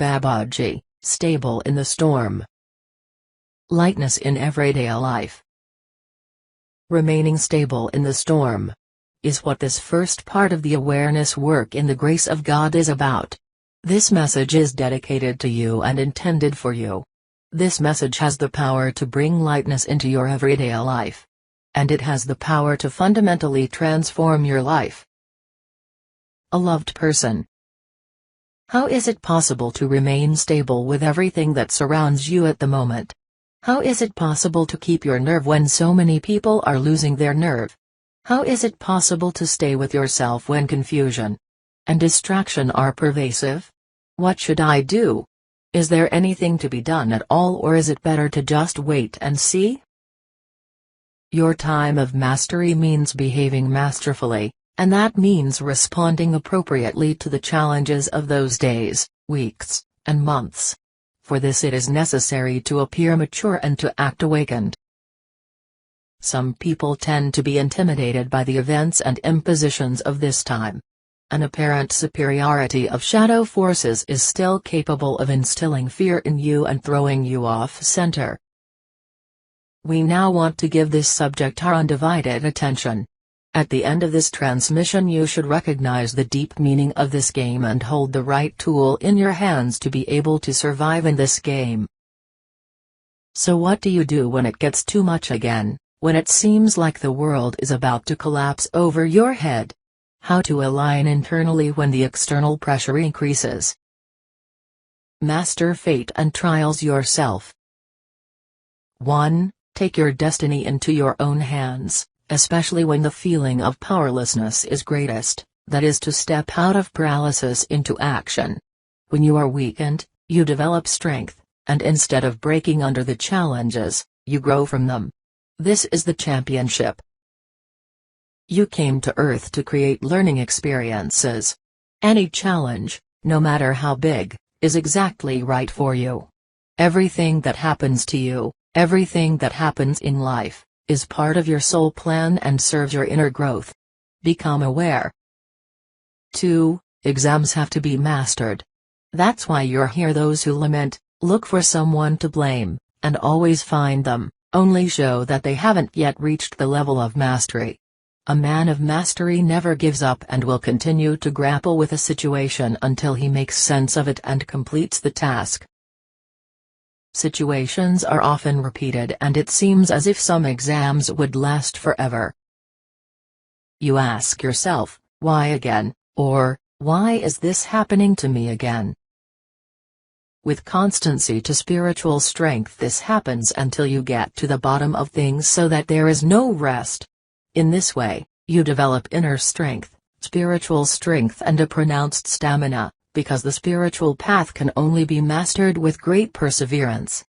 Babaji, stable in the storm. Lightness in everyday life. Remaining stable in the storm is what this first part of the awareness work in the grace of God is about. This message is dedicated to you and intended for you. This message has the power to bring lightness into your everyday life. And it has the power to fundamentally transform your life. A loved person. How is it possible to remain stable with everything that surrounds you at the moment? How is it possible to keep your nerve when so many people are losing their nerve? How is it possible to stay with yourself when confusion and distraction are pervasive? What should I do? Is there anything to be done at all, or is it better to just wait and see? Your time of mastery means behaving masterfully, and that means responding appropriately to the challenges of those days, weeks, and months. For this it is necessary to appear mature and to act awakened. Some people tend to be intimidated by the events and impositions of this time. An apparent superiority of shadow forces is still capable of instilling fear in you and throwing you off center. We now want to give this subject our undivided attention. At the end of this transmission you should recognize the deep meaning of this game and hold the right tool in your hands to be able to survive in this game. So what do you do when it gets too much again, when it seems like the world is about to collapse over your head? How to align internally when the external pressure increases. Master fate and trials yourself. 1. Take your destiny into your own hands. Especially when the feeling of powerlessness is greatest, that is to step out of paralysis into action. When you are weakened, you develop strength, and instead of breaking under the challenges, you grow from them. This is the championship. You came to Earth to create learning experiences. Any challenge, no matter how big, is exactly right for you. Everything that happens to you, everything that happens in life, is part of your soul plan and serves your inner growth. Become aware. 2. Exams have to be mastered. That's why you're here. Those who lament, look for someone to blame, and always find them, only show that they haven't yet reached the level of mastery. A man of mastery never gives up and will continue to grapple with a situation until he makes sense of it and completes the task. Situations are often repeated and it seems as if some exams would last forever. You ask yourself, why again, or, why is this happening to me again? With constancy to spiritual strength this happens until you get to the bottom of things so that there is no rest. In this way, you develop inner strength, spiritual strength and a pronounced stamina, because the spiritual path can only be mastered with great perseverance.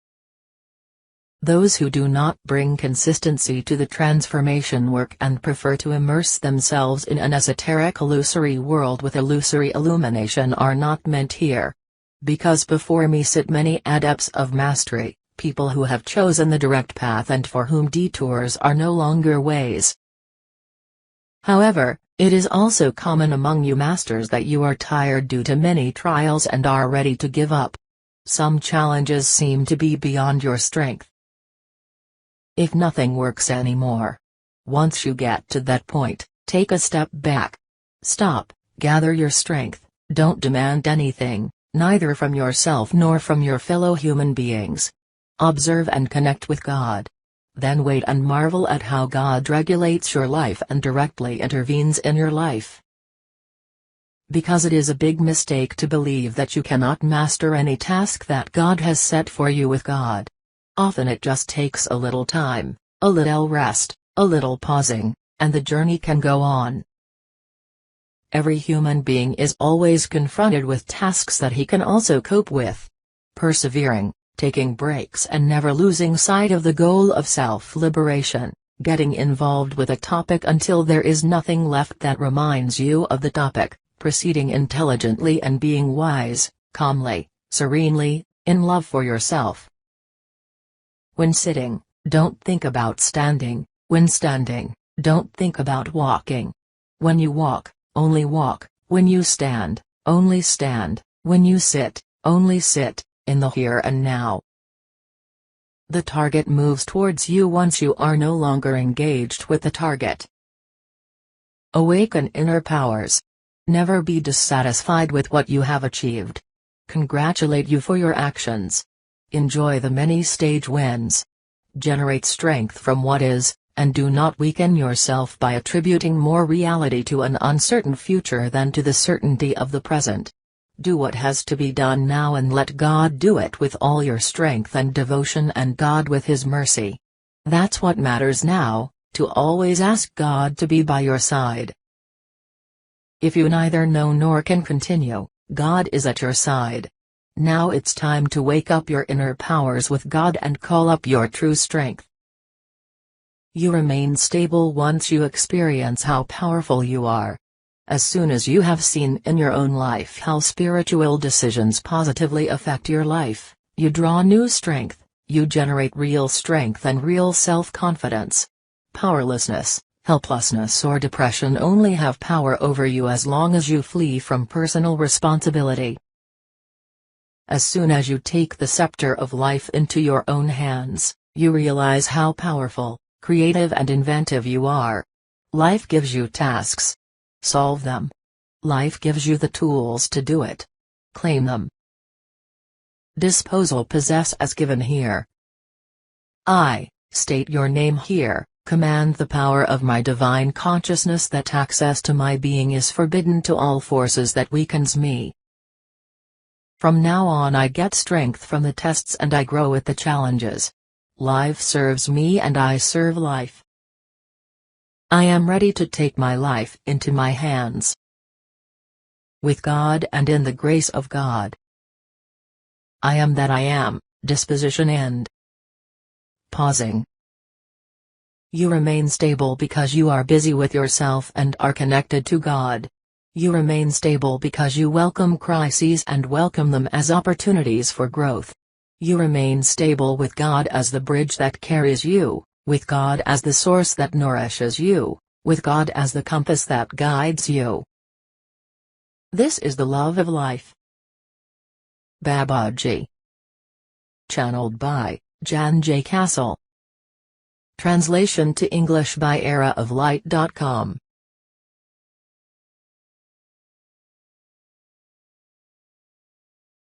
Those who do not bring consistency to the transformation work and prefer to immerse themselves in an esoteric illusory world with illusory illumination are not meant here. Because before me sit many adepts of mastery, people who have chosen the direct path and for whom detours are no longer ways. However, it is also common among you masters that you are tired due to many trials and are ready to give up. Some challenges seem to be beyond your strength. If nothing works anymore, once you get to that point, take a step back. Stop, gather your strength, don't demand anything, neither from yourself nor from your fellow human beings. Observe and connect with God. Then wait and marvel at how God regulates your life and directly intervenes in your life. Because it is a big mistake to believe that you cannot master any task that God has set for you with God. Often it just takes a little time, a little rest, a little pausing, and the journey can go on. Every human being is always confronted with tasks that he can also cope with. Persevering, taking breaks and never losing sight of the goal of self-liberation, getting involved with a topic until there is nothing left that reminds you of the topic, proceeding intelligently and being wise, calmly, serenely, in love for yourself. When sitting, don't think about standing. When standing, don't think about walking. When you walk, only walk. When you stand, only stand. When you sit, Only sit, in the here and now. The target moves towards you once you are no longer engaged with the target. Awaken inner powers. Never be dissatisfied with what you have achieved. Congratulate you for your actions. Enjoy the many stage wins. Generate strength from what is, and do not weaken yourself by attributing more reality to an uncertain future than to the certainty of the present. Do what has to be done now and let God do it with all your strength and devotion and God with His mercy. That's what matters now, to always ask God to be by your side. If you neither know nor can continue, God is at your side. Now it's time to wake up your inner powers with God and call up your true strength. You remain stable once you experience how powerful you are. As soon as you have seen in your own life how spiritual decisions positively affect your life, you draw new strength, you generate real strength and real self-confidence. Powerlessness, helplessness or depression only have power over you as long as you flee from personal responsibility. As soon as you take the scepter of life into your own hands, you realize how powerful, creative and inventive you are. Life gives you tasks. Solve them. Life gives you the tools to do it. Claim them. Disposal possess as given here. I state your name here, command the power of my divine consciousness that access to my being is forbidden to all forces that weakens me. From now on I get strength from the tests and I grow with the challenges. Life serves me and I serve life. I am ready to take my life into my hands. With God and in the grace of God. I am that I am, disposition end. Pausing. You remain stable because you are busy with yourself and are connected to God. You remain stable because you welcome crises and welcome them as opportunities for growth. You remain stable with God as the bridge that carries you, with God as the source that nourishes you, with God as the compass that guides you. This is the love of life. Babaji. Channeled by Jan J. Castle. Translation to English by eraoflight.com.